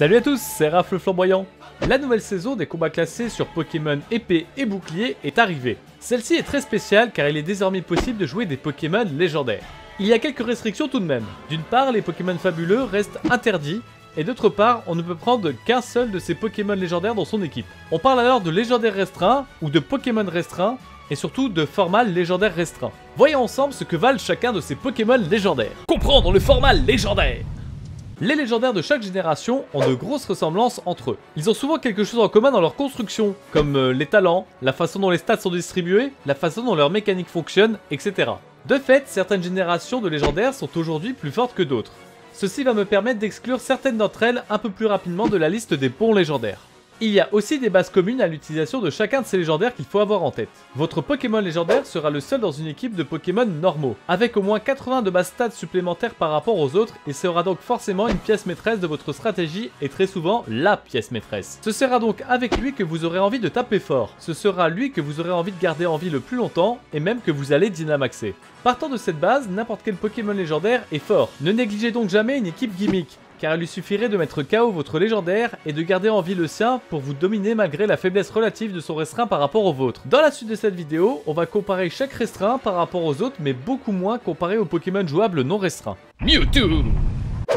Salut à tous, c'est Raph le Flamboyant. La nouvelle saison des combats classés sur Pokémon épée et bouclier est arrivée. Celle-ci est très spéciale car il est désormais possible de jouer des Pokémon légendaires. Il y a quelques restrictions tout de même. D'une part, les Pokémon fabuleux restent interdits, et d'autre part, on ne peut prendre qu'un seul de ces Pokémon légendaires dans son équipe. On parle alors de légendaire restreint ou de Pokémon restreint, et surtout de format légendaire restreint. Voyons ensemble ce que valent chacun de ces Pokémon légendaires. Comprendre le format légendaire. Les légendaires de chaque génération ont de grosses ressemblances entre eux. Ils ont souvent quelque chose en commun dans leur construction, comme les talents, la façon dont les stats sont distribués, la façon dont leur mécanique fonctionne, etc. De fait, certaines générations de légendaires sont aujourd'hui plus fortes que d'autres. Ceci va me permettre d'exclure certaines d'entre elles un peu plus rapidement de la liste des bons légendaires. Il y a aussi des bases communes à l'utilisation de chacun de ces légendaires qu'il faut avoir en tête. Votre Pokémon légendaire sera le seul dans une équipe de Pokémon normaux, avec au moins 80 de base stats supplémentaires par rapport aux autres, et sera donc forcément une pièce maîtresse de votre stratégie et très souvent la pièce maîtresse. Ce sera donc avec lui que vous aurez envie de taper fort, ce sera lui que vous aurez envie de garder en vie le plus longtemps, et même que vous allez dynamaxer. Partant de cette base, n'importe quel Pokémon légendaire est fort. Ne négligez donc jamais une équipe gimmick, car il lui suffirait de mettre KO votre légendaire et de garder en vie le sien pour vous dominer malgré la faiblesse relative de son restreint par rapport au vôtre. Dans la suite de cette vidéo, on va comparer chaque restreint par rapport aux autres, mais beaucoup moins comparé aux Pokémon jouables non restreints. Mewtwo!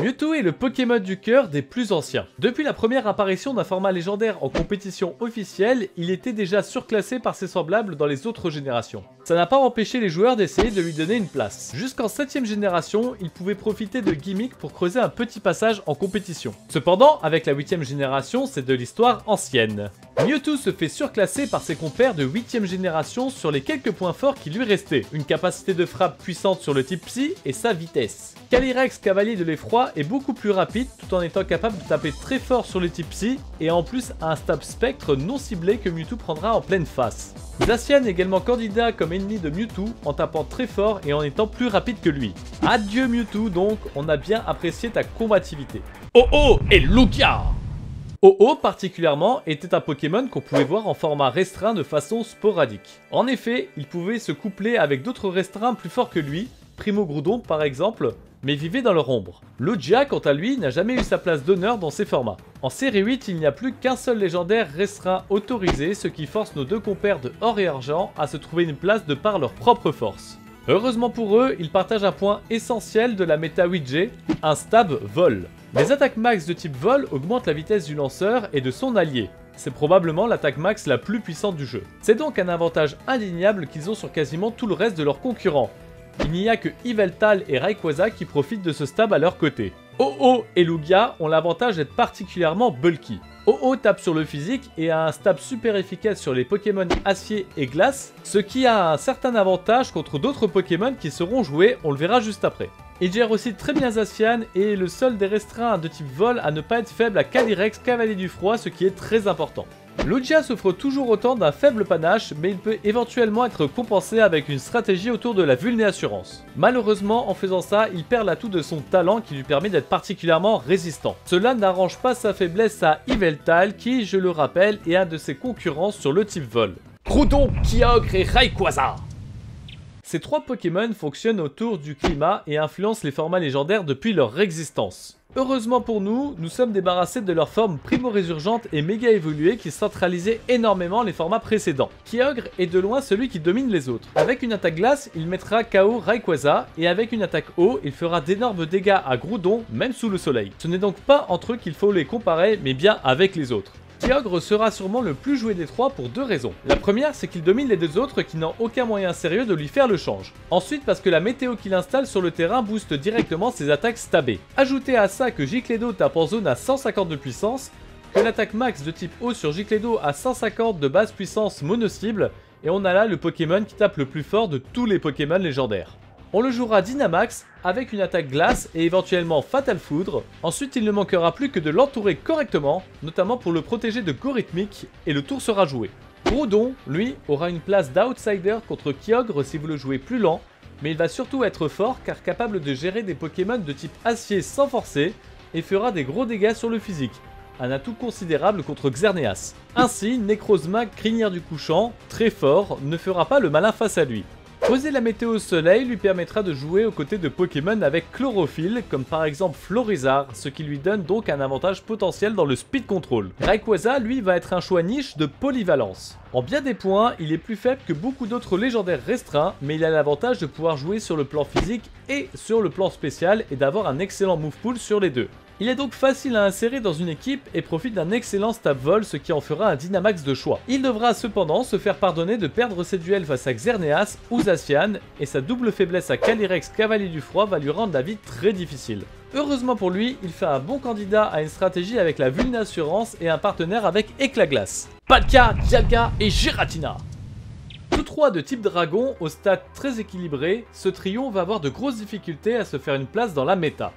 Mewtwo est le Pokémon du cœur des plus anciens. Depuis la première apparition d'un format légendaire en compétition officielle, il était déjà surclassé par ses semblables dans les autres générations. Ça n'a pas empêché les joueurs d'essayer de lui donner une place. Jusqu'en 7ème génération, il pouvait profiter de gimmicks pour creuser un petit passage en compétition. Cependant, avec la 8ème génération, c'est de l'histoire ancienne. Mewtwo se fait surclasser par ses compères de 8ème génération sur les quelques points forts qui lui restaient. Une capacité de frappe puissante sur le type Psy et sa vitesse. Calyrex, cavalier de l'effroi, est beaucoup plus rapide tout en étant capable de taper très fort sur le type Psy et en plus a un stab spectre non ciblé que Mewtwo prendra en pleine face. Zacian est également candidat comme ennemi de Mewtwo en tapant très fort et en étant plus rapide que lui. Adieu Mewtwo donc, on a bien apprécié ta combativité. Oh et Lugia! Oh particulièrement était un Pokémon qu'on pouvait voir en format restreint de façon sporadique. En effet, il pouvait se coupler avec d'autres restreints plus forts que lui, Primo Groudon par exemple, mais vivait dans leur ombre. Lugia, quant à lui, n'a jamais eu sa place d'honneur dans ces formats. En série 8, il n'y a plus qu'un seul légendaire restreint autorisé, ce qui force nos deux compères de or et argent à se trouver une place de par leur propre force. Heureusement pour eux, ils partagent un point essentiel de la méta 8G, un stab vol. Les attaques max de type vol augmentent la vitesse du lanceur et de son allié. C'est probablement l'attaque max la plus puissante du jeu. C'est donc un avantage indéniable qu'ils ont sur quasiment tout le reste de leurs concurrents. Il n'y a que Yveltal et Rayquaza qui profitent de ce stab à leur côté. Oh et Lugia ont l'avantage d'être particulièrement bulky. Oh tape sur le physique et a un stab super efficace sur les Pokémon acier et glace, ce qui a un certain avantage contre d'autres Pokémon qui seront joués, on le verra juste après. Il gère aussi très bien Zacian et est le seul des restreints de type vol à ne pas être faible à Calyrex, cavalier du froid, ce qui est très important. Lugia souffre toujours autant d'un faible panache, mais il peut éventuellement être compensé avec une stratégie autour de la vulné-assurance. Malheureusement, en faisant ça, il perd l'atout de son talent qui lui permet d'être particulièrement résistant. Cela n'arrange pas sa faiblesse à Yveltal qui, je le rappelle, est un de ses concurrents sur le type vol. Groudon, Kyogre et Rayquaza. Ces trois Pokémon fonctionnent autour du climat et influencent les formats légendaires depuis leur existence. Heureusement pour nous, nous sommes débarrassés de leur forme primo-résurgente et méga évoluée qui centralisait énormément les formats précédents. Kyogre est de loin celui qui domine les autres. Avec une attaque glace, il mettra KO Rayquaza et avec une attaque eau, il fera d'énormes dégâts à Groudon même sous le soleil. Ce n'est donc pas entre eux qu'il faut les comparer mais bien avec les autres. Kyogre sera sûrement le plus joué des trois pour deux raisons. La première, c'est qu'il domine les deux autres qui n'ont aucun moyen sérieux de lui faire le change. Ensuite, parce que la météo qu'il installe sur le terrain booste directement ses attaques stabées. Ajoutez à ça que Gicledo tape en zone à 150 de puissance, que l'attaque max de type eau sur Gicledo a 150 de base puissance mono-cible, et on a là le Pokémon qui tape le plus fort de tous les Pokémon légendaires. On le jouera Dynamax avec une attaque glace et éventuellement Fatal Foudre. Ensuite, il ne manquera plus que de l'entourer correctement, notamment pour le protéger de Gorithmic, et le tour sera joué. Groudon, lui, aura une place d'outsider contre Kyogre si vous le jouez plus lent, mais il va surtout être fort car capable de gérer des Pokémon de type acier sans forcer et fera des gros dégâts sur le physique. Un atout considérable contre Xerneas. Ainsi, Necrozma, crinière du couchant, très fort, ne fera pas le malin face à lui. Poser la météo au soleil lui permettra de jouer aux côtés de Pokémon avec chlorophylle, comme par exemple Florizarre, ce qui lui donne donc un avantage potentiel dans le speed control. Rayquaza, lui, va être un choix niche de polyvalence. En bien des points, il est plus faible que beaucoup d'autres légendaires restreints, mais il a l'avantage de pouvoir jouer sur le plan physique et sur le plan spécial et d'avoir un excellent move pool sur les deux. Il est donc facile à insérer dans une équipe et profite d'un excellent stab vol, ce qui en fera un Dynamax de choix. Il devra cependant se faire pardonner de perdre ses duels face à Xerneas ou Zacian, et sa double faiblesse à Calyrex Cavalier du Froid va lui rendre la vie très difficile. Heureusement pour lui, il fait un bon candidat à une stratégie avec la Vulnassurance et un partenaire avec Éclat Glace. Palkia, Dialga et Giratina. Tous trois de type dragon, au stade très équilibré, ce trio va avoir de grosses difficultés à se faire une place dans la méta.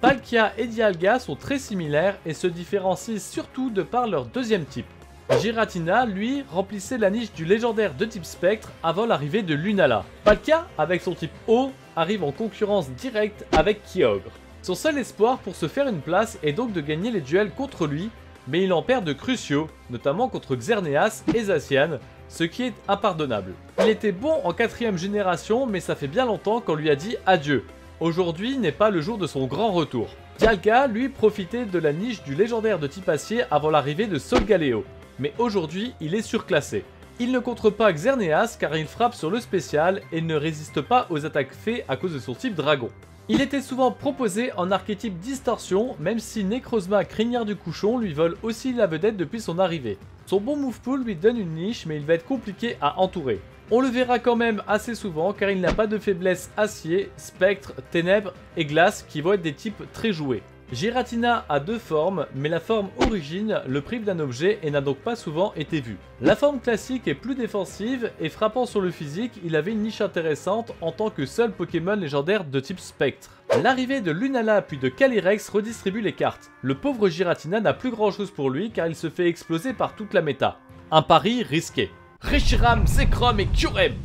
Palkia et Dialga sont très similaires et se différencient surtout de par leur deuxième type. Giratina, lui, remplissait la niche du légendaire de type Spectre avant l'arrivée de Lunala. Palkia, avec son type Eau, arrive en concurrence directe avec Kyogre. Son seul espoir pour se faire une place est donc de gagner les duels contre lui, mais il en perd de cruciaux, notamment contre Xerneas et Zacian, ce qui est impardonnable. Il était bon en 4ème génération, mais ça fait bien longtemps qu'on lui a dit adieu. Aujourd'hui n'est pas le jour de son grand retour. Dialga, lui, profitait de la niche du légendaire de type acier avant l'arrivée de Solgaleo, mais aujourd'hui il est surclassé. Il ne contre pas Xerneas car il frappe sur le spécial et ne résiste pas aux attaques fées à cause de son type dragon. Il était souvent proposé en archétype distorsion, même si Necrozma Crinière du Couchon lui vole aussi la vedette depuis son arrivée. Son bon move pool lui donne une niche, mais il va être compliqué à entourer. On le verra quand même assez souvent car il n'a pas de faiblesse acier, spectre, ténèbres et glace qui vont être des types très joués. Giratina a deux formes, mais la forme origine le prive d'un objet et n'a donc pas souvent été vue. La forme classique est plus défensive et frappant sur le physique, il avait une niche intéressante en tant que seul Pokémon légendaire de type spectre. L'arrivée de Lunala puis de Calyrex redistribue les cartes. Le pauvre Giratina n'a plus grand chose pour lui car il se fait exploser par toute la méta. Un pari risqué. Reshiram, Zekrom et Kyurem.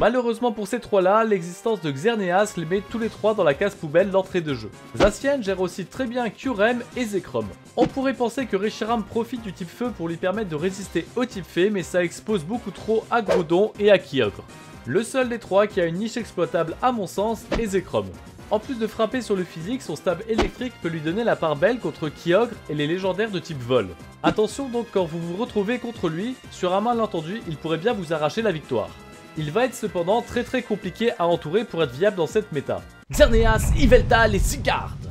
Malheureusement pour ces trois-là, l'existence de Xerneas les met tous les trois dans la case poubelle d'entrée de jeu. Zacian gère aussi très bien Kyurem et Zekrom. On pourrait penser que Reshiram profite du type feu pour lui permettre de résister au type fée, mais ça expose beaucoup trop à Groudon et à Kyogre. Le seul des trois qui a une niche exploitable à mon sens est Zekrom. En plus de frapper sur le physique, son stab électrique peut lui donner la part belle contre Kyogre et les légendaires de type vol. Attention donc quand vous vous retrouvez contre lui, sur un malentendu, il pourrait bien vous arracher la victoire. Il va être cependant très compliqué à entourer pour être viable dans cette méta. Xerneas, Yveltal et Zygarde.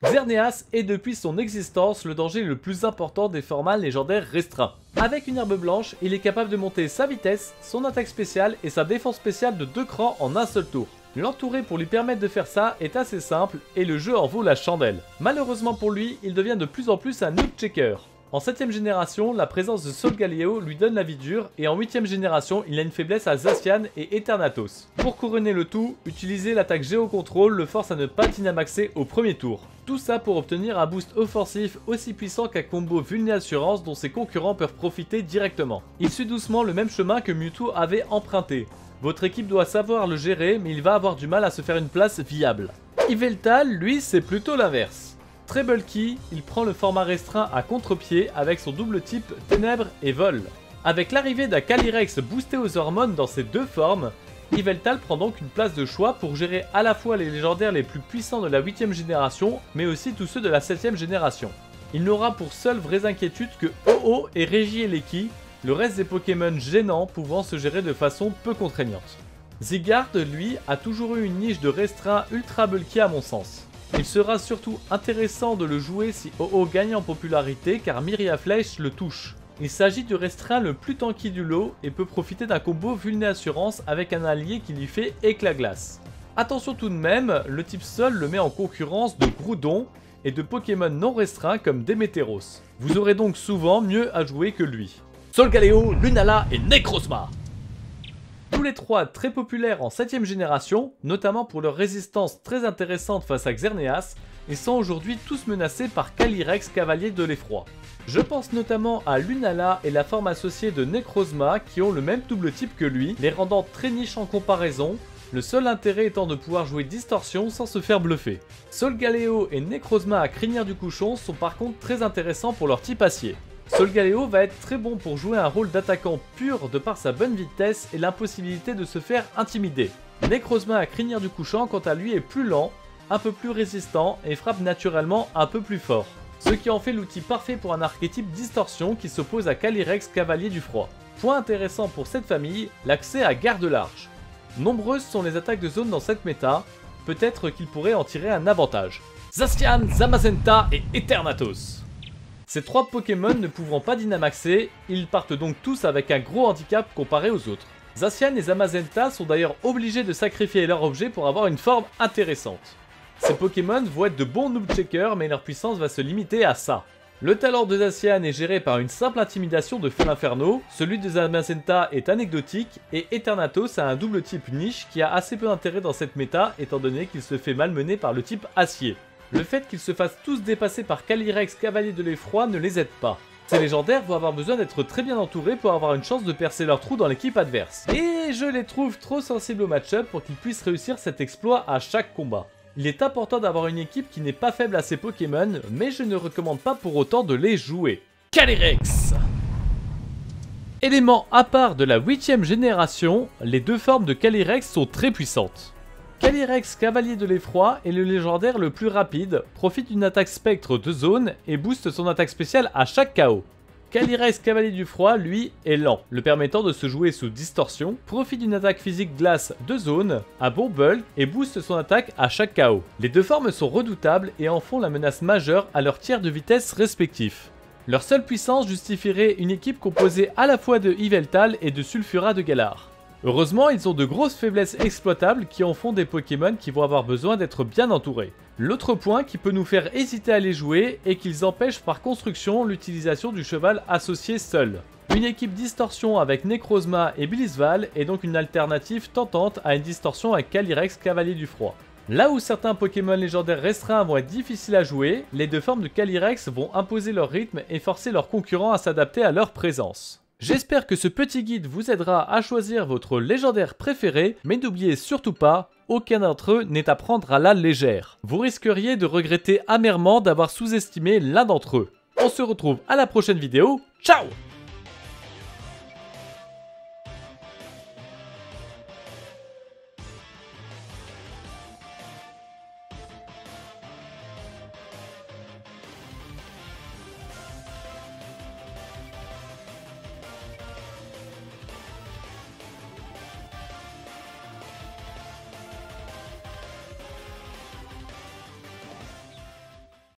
Xerneas est depuis son existence le danger le plus important des formats légendaires restreints. Avec une herbe blanche, il est capable de monter sa vitesse, son attaque spéciale et sa défense spéciale de 2 crans en un seul tour. L'entourer pour lui permettre de faire ça est assez simple et le jeu en vaut la chandelle. Malheureusement pour lui, il devient de plus en plus un noob checker. En 7ème génération, la présence de Solgaleo lui donne la vie dure et en 8ème génération, il a une faiblesse à Zacian et Eternatus. Pour couronner le tout, utiliser l'attaque Géocontrôle le force à ne pas Dynamaxer au premier tour. Tout ça pour obtenir un boost offensif aussi puissant qu'un combo Vulnassurance dont ses concurrents peuvent profiter directement. Il suit doucement le même chemin que Mewtwo avait emprunté. Votre équipe doit savoir le gérer, mais il va avoir du mal à se faire une place viable. Yveltal, lui, c'est plutôt l'inverse. Très bulky, il prend le format restreint à contre-pied avec son double type Ténèbres et Vol. Avec l'arrivée d'un Calyrex boosté aux hormones dans ces deux formes, Yveltal prend donc une place de choix pour gérer à la fois les légendaires les plus puissants de la 8ème génération, mais aussi tous ceux de la 7ème génération. Il n'aura pour seule vraie inquiétude que Ho-Oh et Regieleki, le reste des Pokémon gênants pouvant se gérer de façon peu contraignante. Zygarde, lui, a toujours eu une niche de restreint ultra bulky à mon sens. Il sera surtout intéressant de le jouer si Ho-Oh gagne en popularité car Myria Flèche le touche. Il s'agit du restreint le plus tanky du lot et peut profiter d'un combo Vulnassurance avec un allié qui lui fait Éclat Glace. Attention tout de même, le type sol le met en concurrence de Groudon et de Pokémon non restreints comme Démétéros. Vous aurez donc souvent mieux à jouer que lui. Solgaleo, Lunala et Necrozma. Tous les trois très populaires en 7ème génération, notamment pour leur résistance très intéressante face à Xerneas, et sont aujourd'hui tous menacés par Calyrex Cavalier de l'Effroi. Je pense notamment à Lunala et la forme associée de Necrozma qui ont le même double type que lui, les rendant très niches en comparaison, le seul intérêt étant de pouvoir jouer Distorsion sans se faire bluffer. Solgaleo et Necrozma à Crinière du Couchon sont par contre très intéressants pour leur type acier. Solgaleo va être très bon pour jouer un rôle d'attaquant pur de par sa bonne vitesse et l'impossibilité de se faire intimider. Necrozma à crinière du couchant quant à lui est plus lent, un peu plus résistant et frappe naturellement un peu plus fort. Ce qui en fait l'outil parfait pour un archétype distorsion qui s'oppose à Calyrex Cavalier du Froid. Point intéressant pour cette famille, l'accès à garde large. Nombreuses sont les attaques de zone dans cette méta, peut-être qu'il pourrait en tirer un avantage. Zacian, Zamazenta et Eternatus. Ces 3 Pokémon ne pouvant pas dynamaxer, ils partent donc tous avec un gros handicap comparé aux autres. Zacian et Zamazenta sont d'ailleurs obligés de sacrifier leur objet pour avoir une forme intéressante. Ces Pokémon vont être de bons noob checkers mais leur puissance va se limiter à ça. Le talent de Zacian est géré par une simple intimidation de Feu Inferno, celui de Zamazenta est anecdotique et Eternatus a un double type niche qui a assez peu d'intérêt dans cette méta étant donné qu'il se fait malmener par le type acier. Le fait qu'ils se fassent tous dépasser par Calyrex Cavalier de l'Effroi ne les aide pas. Ces légendaires vont avoir besoin d'être très bien entourés pour avoir une chance de percer leur trou dans l'équipe adverse. Et je les trouve trop sensibles au match-up pour qu'ils puissent réussir cet exploit à chaque combat. Il est important d'avoir une équipe qui n'est pas faible à ces Pokémon, mais je ne recommande pas pour autant de les jouer. Calyrex! Élément à part de la 8ème génération, les 2 formes de Calyrex sont très puissantes. Calyrex Cavalier de l'Effroi est le légendaire le plus rapide, profite d'une attaque spectre de zone et booste son attaque spéciale à chaque KO. Calyrex Cavalier du Froid, lui, est lent, le permettant de se jouer sous distorsion, profite d'une attaque physique glace de zone, a bon bulk et booste son attaque à chaque KO. Les 2 formes sont redoutables et en font la menace majeure à leur tiers de vitesse respectifs. Leur seule puissance justifierait une équipe composée à la fois de Yveltal et de Sulfura de Galar. Heureusement, ils ont de grosses faiblesses exploitables qui en font des Pokémon qui vont avoir besoin d'être bien entourés. L'autre point qui peut nous faire hésiter à les jouer est qu'ils empêchent par construction l'utilisation du cheval associé seul. Une équipe distorsion avec Necrozma et Bilisval est donc une alternative tentante à une distorsion avec Calyrex Cavalier du Froid. Là où certains Pokémon légendaires restreints vont être difficiles à jouer, les 2 formes de Calyrex vont imposer leur rythme et forcer leurs concurrents à s'adapter à leur présence. J'espère que ce petit guide vous aidera à choisir votre légendaire préféré, mais n'oubliez surtout pas, aucun d'entre eux n'est à prendre à la légère. Vous risqueriez de regretter amèrement d'avoir sous-estimé l'un d'entre eux. On se retrouve à la prochaine vidéo, ciao!